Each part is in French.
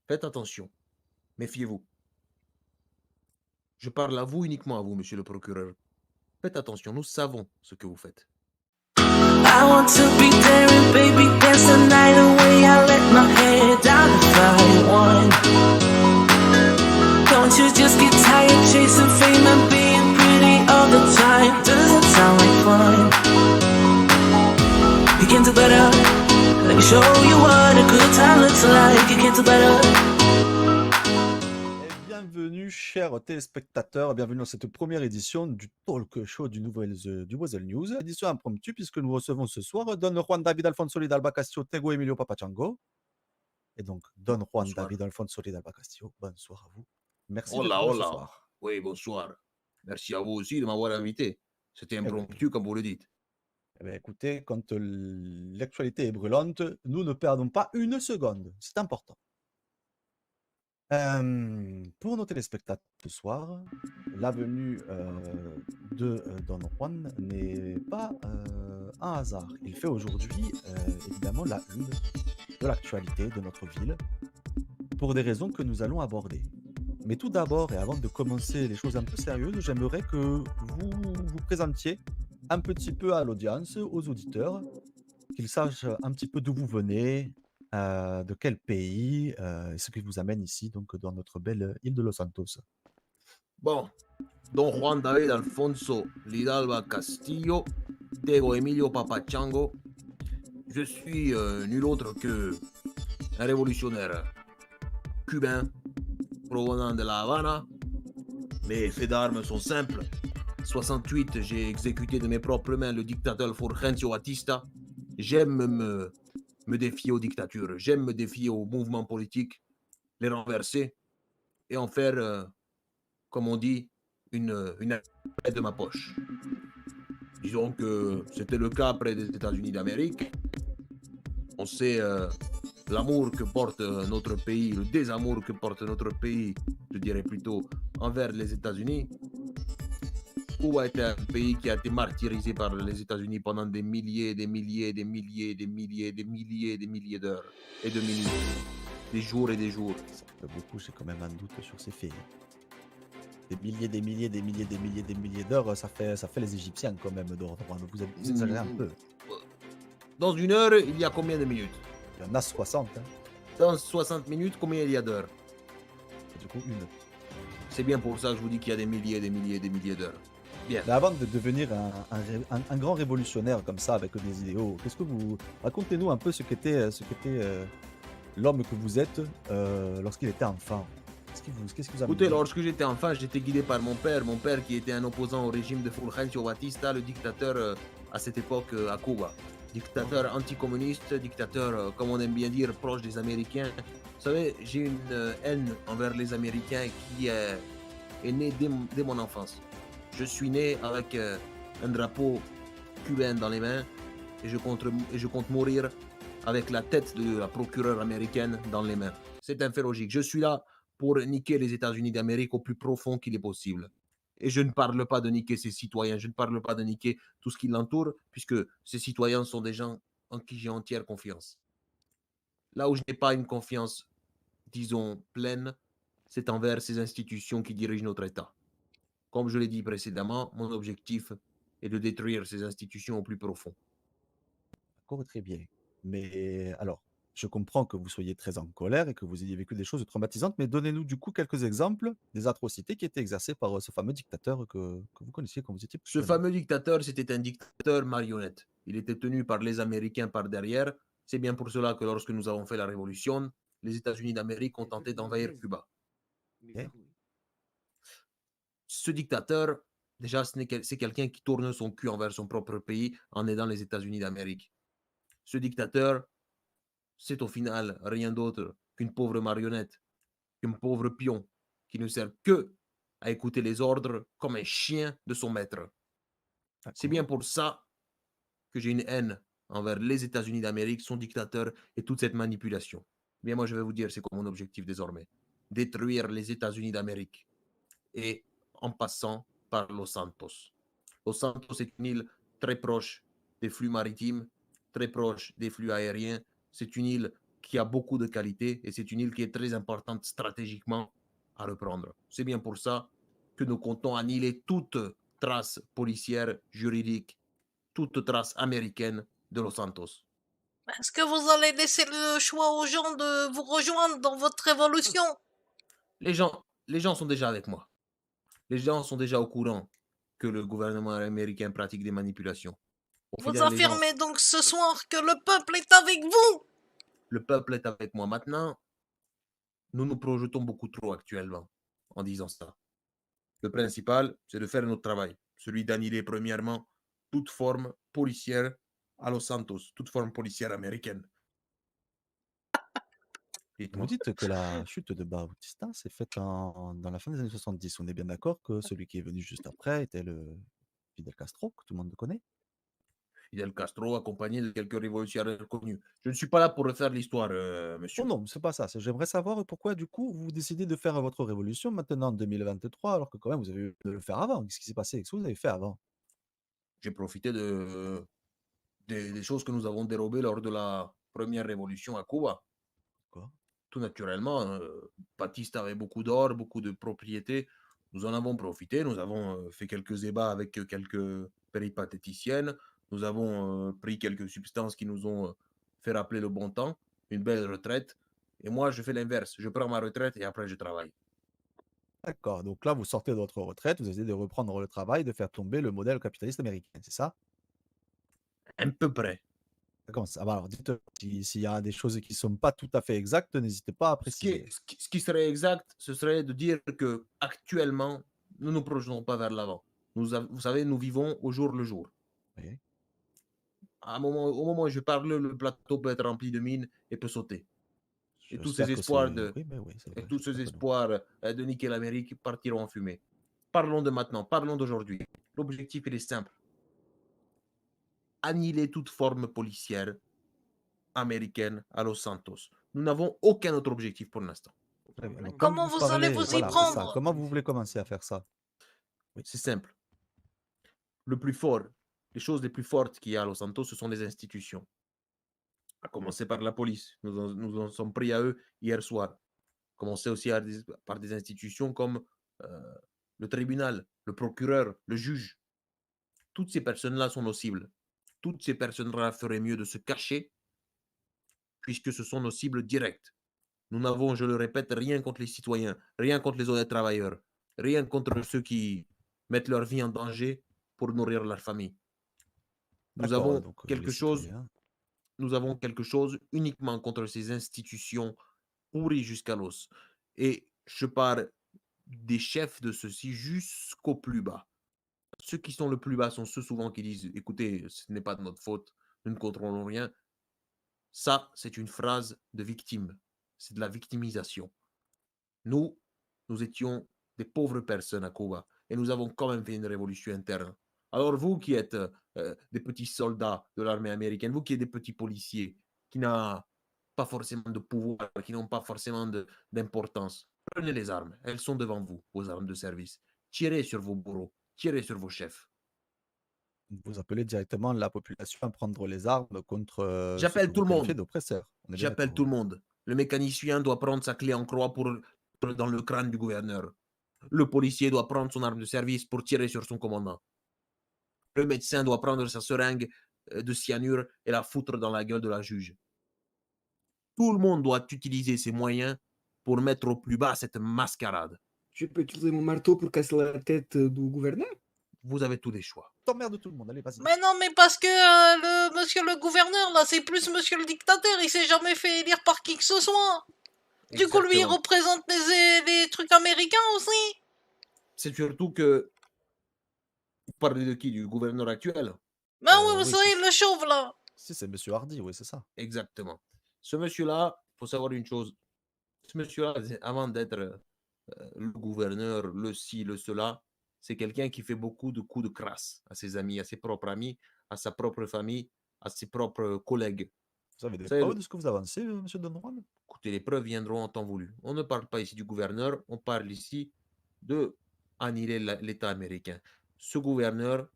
Faites attention, méfiez-vous. Je parle à vous, uniquement à vous, monsieur le procureur. Faites attention, nous savons ce que vous faites. I want to be there and baby dance the night away. I let my hair down to find one. Don't you just get tired chasing fame and being pretty all the time? Does it sound like fun? You can do better. Let me show you what a good time looks like. You can do better. Et bienvenue, chers téléspectateurs, bienvenue dans cette première édition du talk show du Nouvelle News. Édition impromptue, puisque nous recevons ce soir Don Juan David Alfonso Lidalba Castillo, Tego Emilio Papachango. Et donc, Don Juan Bonsoir. David Alfonso Lidalba Castillo, bonsoir à vous. Merci Hola, d'être là ce hola. soir. Oui, bonsoir. Merci à vous aussi de m'avoir invité. C'était impromptu, comme vous le dites. Eh bien, écoutez, quand l'actualité est brûlante, nous ne perdons pas une seconde. C'est important. Pour nos téléspectateurs ce soir, la venue de Don Juan n'est pas un hasard. Il fait aujourd'hui évidemment la une de l'actualité de notre ville pour des raisons que nous allons aborder. Mais tout d'abord, et avant de commencer les choses un peu sérieuses, j'aimerais que vous vous présentiez un petit peu à l'audience, aux auditeurs, qu'ils sachent un petit peu d'où vous venez, de quel pays, et ce qui vous amène ici, donc dans notre belle île de Los Santos. Bon, Don Juan David Alfonso Lidalba Castillo, Tego Emilio Papachango. Je suis nul autre que un révolutionnaire cubain provenant de la Havana. Mes faits d'armes sont simples. 68, j'ai exécuté de mes propres mains le dictateur Fulgencio Batista. J'aime me défier aux dictatures, j'aime me défier aux mouvements politiques, les renverser et en faire, comme on dit, une aide de ma poche. Disons que c'était le cas près des États-Unis d'Amérique. On sait l'amour que porte notre pays, le désamour que porte notre pays, je dirais plutôt, envers les États-Unis. Cuba était un pays qui a été martyrisé par les États-Unis pendant des milliers d'heures et de minutes, des jours et des jours. Ça fait beaucoup, j'ai quand même un doute sur ces faits. Des milliers d'heures, ça fait les Égyptiens quand même, d'ordre. Vous exagérez un peu. Dans une heure, il y a combien de minutes? Il y en a 60. Hein. Dans 60 minutes, combien il y a d'heures? Et du coup, une. C'est bien pour ça que je vous dis qu'il y a des milliers d'heures. Bien. Mais avant de devenir un grand révolutionnaire comme ça, avec des idéaux, qu'est-ce que vous... Racontez-nous un peu ce qu'était l'homme que vous êtes lorsqu'il était enfant. Qu'est-ce que vous avez Écoutez, dit? lorsque j'étais enfant, j'étais guidé par mon père qui était un opposant au régime de Fulgencio Batista, le dictateur à cette époque à Cuba. Dictateur anticommuniste, dictateur, comme on aime bien dire, proche des Américains. Vous savez, j'ai une haine envers les Américains qui est née dès mon enfance. Je suis né avec un drapeau cubain dans les mains et je compte mourir avec la tête de la procureure américaine dans les mains. C'est un fait logique. Je suis là pour niquer les États-Unis d'Amérique au plus profond qu'il est possible. Et je ne parle pas de niquer ses citoyens, je ne parle pas de niquer tout ce qui l'entoure, puisque ces citoyens sont des gens en qui j'ai entière confiance. Là où je n'ai pas une confiance, disons, pleine, c'est envers ces institutions qui dirigent notre État. Comme je l'ai dit précédemment, mon objectif est de détruire ces institutions au plus profond. D'accord, très bien. Mais alors, je comprends que vous soyez très en colère et que vous ayez vécu des choses traumatisantes, mais donnez-nous du coup quelques exemples des atrocités qui étaient exercées par ce fameux dictateur que vous connaissiez quand vous étiez Ce jeune. fameux dictateur, c'était un dictateur marionnette. Il était tenu par les Américains par derrière. C'est bien pour cela que lorsque nous avons fait la révolution, les États-Unis d'Amérique ont tenté d'envahir Cuba. Okay. Ce dictateur, déjà, c'est quelqu'un qui tourne son cul envers son propre pays en aidant les États-Unis d'Amérique. Ce dictateur, c'est au final rien d'autre qu'une pauvre marionnette, qu'un pauvre pion qui ne sert que à écouter les ordres comme un chien de son maître. C'est bien pour ça que j'ai une haine envers les États-Unis d'Amérique, son dictateur et toute cette manipulation. Bien, moi, je vais vous dire, c'est quoi mon objectif désormais. Détruire les États-Unis d'Amérique. Et en passant par Los Santos. Los Santos est une île très proche des flux maritimes, très proche des flux aériens. C'est une île qui a beaucoup de qualité et c'est une île qui est très importante stratégiquement à reprendre. C'est bien pour ça que nous comptons annihiler toute trace policière, juridique, toute trace américaine de Los Santos. Est-ce que vous allez laisser le choix aux gens de vous rejoindre dans votre révolution? Les gens sont déjà avec moi. Les gens sont déjà au courant que le gouvernement américain pratique des manipulations. Au Vous final, les gens, affirmez donc ce soir que le peuple est avec vous? le peuple est avec moi. Maintenant, nous nous projetons beaucoup trop actuellement en disant ça. Le principal, c'est de faire notre travail, celui d'annihiler premièrement toute forme policière à Los Santos, toute forme policière américaine. Vous Dites-moi. dites que la chute de Bautista s'est faite dans la fin des années 70. On est bien d'accord que celui qui est venu juste après était le Fidel Castro, que tout le monde connaît. Fidel Castro, accompagné de quelques révolutionnaires connus. Je ne suis pas là pour refaire l'histoire, Oh monsieur. non, c'est pas ça. J'aimerais savoir pourquoi, du coup, vous décidez de faire votre révolution maintenant en 2023, alors que quand même, vous avez eu de le faire avant. Qu'est-ce qui s'est passé? Qu'est-ce que vous avez fait avant? J'ai profité des choses que nous avons dérobées lors de la première révolution à Cuba. Quoi? Tout naturellement, Batista avait beaucoup d'or, beaucoup de propriétés. Nous en avons profité. Nous avons fait quelques ébats avec quelques péripatéticiennes. Nous avons pris quelques substances qui nous ont fait rappeler le bon temps, une belle retraite. Et moi, je fais l'inverse. Je prends ma retraite et après, je travaille. D'accord. Donc là, vous sortez de votre retraite, vous essayez de reprendre le travail, de faire tomber le modèle capitaliste américain, c'est ça? Un peu près. Comment ça? Ah bah alors, dites s'il y a des choses qui ne sont pas tout à fait exactes, n'hésitez pas à préciser. Ce qui serait exact, ce serait de dire que actuellement, nous ne nous projetons pas vers l'avant. Vous savez, nous vivons au jour le jour. Oui. Au moment où je parle, le plateau peut être rempli de mines et peut sauter. Et tous ces J'espère que espoirs c'est. Oui, mais oui, c'est et vrai, tous ces j'espère que non. espoirs de niquer l'Amérique partiront en fumée. Parlons de maintenant, parlons d'aujourd'hui. L'objectif, il est simple. Annihiler toute forme policière américaine à Los Santos. Nous n'avons aucun autre objectif pour l'instant. Très bien. Alors, quand Comment vous vous allez parlez, vous y voilà, c'est ça. prendre? Comment vous voulez commencer à faire ça? C'est simple. Le plus fort, les choses les plus fortes qu'il y a à Los Santos, ce sont les institutions. À commencer par la police. Nous en sommes pris à eux hier soir. Commencer aussi par des institutions comme le tribunal, le procureur, le juge. Toutes ces personnes-là sont nos cibles. Toutes ces personnes-là feraient mieux de se cacher puisque ce sont nos cibles directes. Nous n'avons, je le répète, rien contre les citoyens, rien contre les honnêtes travailleurs, rien contre ceux qui mettent leur vie en danger pour nourrir leur famille. Nous D'accord, avons donc les quelque chose, citoyens. nous avons quelque chose uniquement contre ces institutions pourries jusqu'à l'os. Et je parle des chefs de ceux-ci jusqu'au plus bas. Ceux qui sont le plus bas sont ceux souvent qui disent écoutez, ce n'est pas de notre faute, nous ne contrôlons rien. Ça, c'est une phrase de victime. C'est de la victimisation. Nous, nous étions des pauvres personnes à Cuba et nous avons quand même fait une révolution interne. Alors vous qui êtes des petits soldats de l'armée américaine, vous qui êtes des petits policiers qui n'ont pas forcément de pouvoir, qui n'ont pas forcément d'importance, prenez les armes. Elles sont devant vous, vos armes de service. Tirez sur vos bourreaux, tirez sur vos chefs. Vous appelez directement la population à prendre les armes contre ce que J'appelle tout vous le qualifiez monde. d'oppresseurs. On est bien J'appelle d'accord, tout oui. le monde. Le mécanicien doit prendre sa clé en croix pour dans le crâne du gouverneur. Le policier doit prendre son arme de service pour tirer sur son commandant. Le médecin doit prendre sa seringue de cyanure et la foutre dans la gueule de la juge. Tout le monde doit utiliser ses moyens pour mettre au plus bas cette mascarade. Je peux utiliser mon marteau pour casser la tête du gouverneur? Vous avez tous les choix. T'emmerdes tout le monde, allez, vas-y. Mais non, mais parce que le monsieur le gouverneur, là, c'est plus monsieur le dictateur, il s'est jamais fait élire par qui que ce soit. Du coup, lui, il Exactement. représente les trucs américains aussi. C'est surtout que vous parlez de qui? Du gouverneur actuel? Ben oui, vous Oui, savez, le chauve, là. si c'est Monsieur Hardy, oui, c'est ça. Exactement. Ce monsieur-là, il faut savoir une chose. Ce monsieur-là, avant d'être le gouverneur, le ci, le cela, c'est quelqu'un qui fait beaucoup de coups de crasse à ses amis, à ses propres amis, à sa propre famille, à ses propres collègues. Vous avez des Vous savez, preuves de ce que vous avancez, Monsieur Don Juan? écoutez, les preuves viendront en temps voulu. On ne parle pas ici du gouverneur, on parle ici de annihiler l'État américain. Ce gouverneur,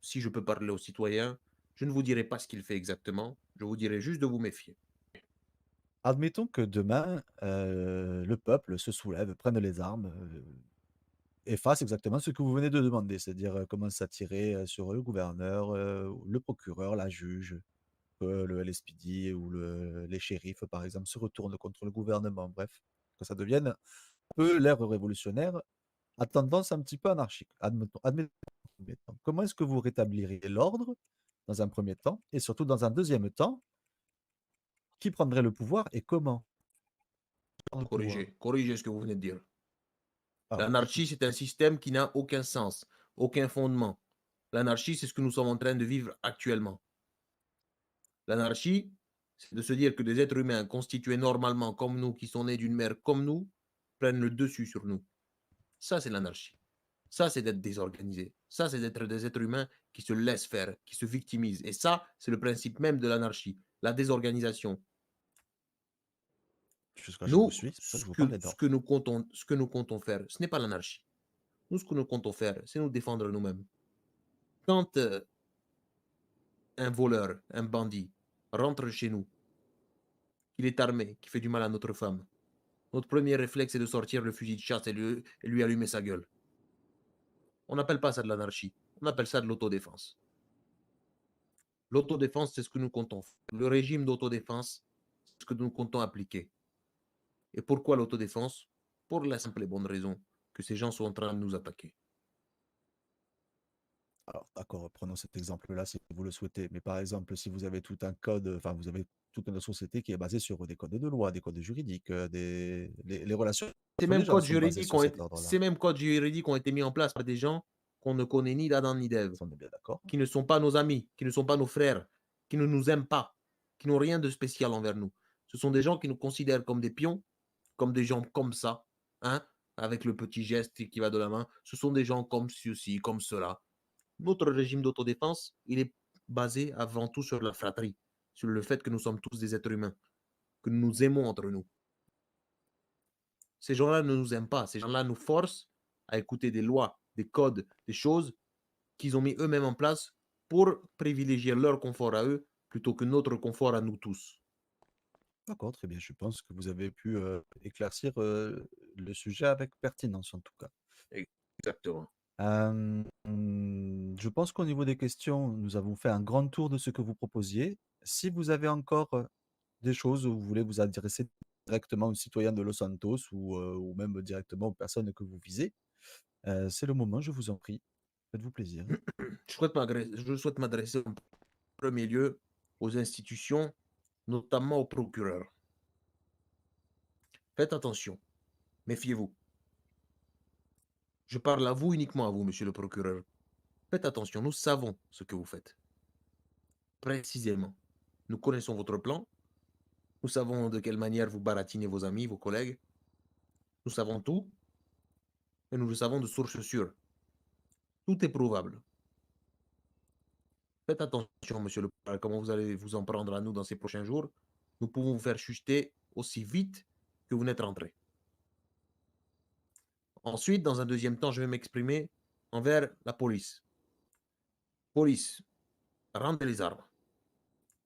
si je peux parler aux citoyens, je ne vous dirai pas ce qu'il fait exactement, je vous dirai juste de vous méfier. Admettons que demain, le peuple se soulève, prenne les armes, et fasse exactement ce que vous venez de demander, c'est-à-dire, commence à tirer, sur le gouverneur, le procureur, la juge, que le LSPD ou les shérifs, par exemple, se retournent contre le gouvernement. Bref, que ça devienne un peu l'ère révolutionnaire à tendance un petit peu anarchique. Admettons. Comment est-ce que vous rétabliriez l'ordre dans un premier temps et surtout dans un deuxième temps, qui prendrait le pouvoir et comment? Prendre le pouvoir. Corrigez ce que vous venez de dire. Alors, L'anarchie, c'est un système qui n'a aucun sens, aucun fondement. L'anarchie, c'est ce que nous sommes en train de vivre actuellement. L'anarchie, c'est de se dire que des êtres humains constitués normalement comme nous, qui sont nés d'une mère comme nous, prennent le dessus sur nous. Ça, c'est l'anarchie. Ça, c'est d'être désorganisé. Ça, c'est d'être des êtres humains qui se laissent faire, qui se victimisent. Et ça, c'est le principe même de l'anarchie, la désorganisation. jusqu'à je vous Nous, suis, c'est pour ça que je vous parlais d'ordre. ce que nous comptons faire, ce n'est pas l'anarchie. Nous, ce que nous comptons faire, c'est nous défendre nous-mêmes. Quand un voleur, un bandit, rentre chez nous, qu'il est armé, qui fait du mal à notre femme, notre premier réflexe est de sortir le fusil de chasse et lui allumer sa gueule. On n'appelle pas ça de l'anarchie, on appelle ça de l'autodéfense. L'autodéfense, c'est ce que nous comptons faire. Le régime d'autodéfense, c'est ce que nous comptons appliquer. Et pourquoi l'autodéfense? Pour la simple et bonne raison que ces gens sont en train de nous attaquer. Alors, d'accord, prenons cet exemple-là si vous le souhaitez. Mais par exemple, si vous avez tout un code, enfin, vous avez toute une société qui est basée sur des codes de loi, des codes juridiques, les relations Ces entre les mêmes gens codes sont basées juridiques sur ont cet été, ordre-là. ces mêmes codes juridiques ont été mis en place par des gens qu'on ne connaît ni d'Adam ni d'Ève, On est bien d'accord. qui ne sont pas nos amis, qui ne sont pas nos frères, qui ne nous aiment pas, qui n'ont rien de spécial envers nous. Ce sont des gens qui nous considèrent comme des pions, comme des gens comme ça, hein, avec le petit geste qui va de la main. Ce sont des gens comme ceci, comme cela. Notre régime d'autodéfense, il est basé avant tout sur la fratrie, sur le fait que nous sommes tous des êtres humains, que nous nous aimons entre nous. Ces gens-là ne nous aiment pas. Ces gens-là nous forcent à écouter des lois, des codes, des choses qu'ils ont mis eux-mêmes en place pour privilégier leur confort à eux plutôt que notre confort à nous tous. D'accord, très bien. Je pense que vous avez pu éclaircir le sujet avec pertinence, en tout cas. Exactement. Je pense qu'au niveau des questions, nous avons fait un grand tour de ce que vous proposiez. Si vous avez encore des choses où vous voulez vous adresser directement aux citoyens de Los Santos ou même directement aux personnes que vous visez, c'est le moment, je vous en prie. Faites-vous plaisir. Je souhaite m'adresser en premier lieu aux institutions, notamment aux procureurs. Faites attention, méfiez-vous. Je parle à vous, uniquement à vous, monsieur le procureur. Faites attention, nous savons ce que vous faites. Précisément. Nous connaissons votre plan. Nous savons de quelle manière vous baratinez vos amis, vos collègues. Nous savons tout. Et nous le savons de source sûre. Tout est prouvable. Faites attention, monsieur le procureur, comment vous allez vous en prendre à nous dans ces prochains jours. Nous pouvons vous faire chuter aussi vite que vous n'êtes rentré. Ensuite, dans un deuxième temps, je vais m'exprimer envers la police. Police, rendez les armes.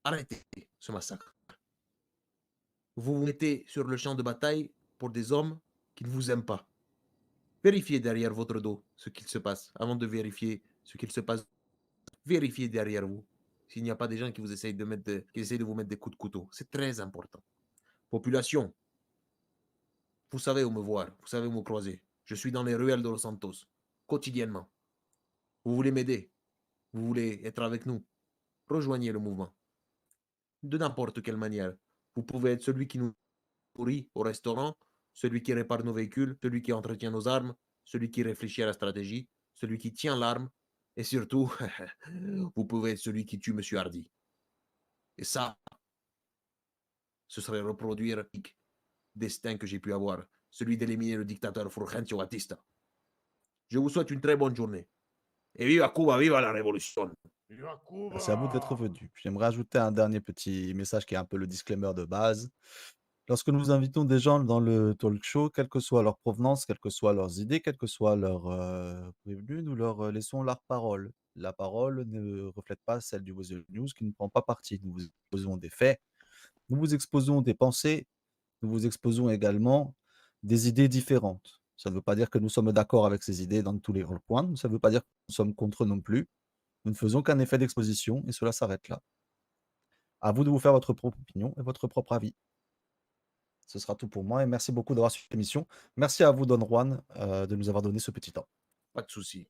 Arrêtez ce massacre. Vous vous mettez sur le champ de bataille pour des hommes qui ne vous aiment pas. Vérifiez derrière votre dos ce qu'il se passe. Avant de vérifier ce qu'il se passe, vérifiez derrière vous s'il n'y a pas des gens qui vous essayent qui essayent de vous mettre des coups de couteau. C'est très important. Population, vous savez où me voir, vous savez où me croiser. Je suis dans les ruelles de Los Santos, quotidiennement. Vous voulez m'aider, vous voulez être avec nous, rejoignez le mouvement. De n'importe quelle manière. Vous pouvez être celui qui nous nourrit au restaurant, celui qui répare nos véhicules, celui qui entretient nos armes, celui qui réfléchit à la stratégie, celui qui tient l'arme, et surtout, vous pouvez être celui qui tue M. Hardy. Et ça, ce serait reproduire le destin que j'ai pu avoir, celui d'éliminer le dictateur Fulgencio Batista. Je vous souhaite une très bonne journée. Et viva Cuba, viva la révolution. Viva Cuba! C'est à vous d'être venu. J'aimerais ajouter un dernier petit message qui est un peu le disclaimer de base. Lorsque nous invitons des gens dans le talk show, quelle que soit leur provenance, quelles que soient leurs idées, quelle que soit leur prévenu, nous leur laissons leur parole. La parole ne reflète pas celle du Weasel News qui ne prend pas parti. Nous vous posons des faits Nous vous exposons des pensées, nous vous exposons également des idées différentes. Ça ne veut pas dire que nous sommes d'accord avec ces idées dans tous les recoins, ça ne veut pas dire que nous sommes contre non plus. Nous ne faisons qu'un effet d'exposition et cela s'arrête là. À vous de vous faire votre propre opinion et votre propre avis. Ce sera tout pour moi et merci beaucoup d'avoir suivi l'émission. Merci à vous, Don Juan, de nous avoir donné ce petit temps. Pas de souci.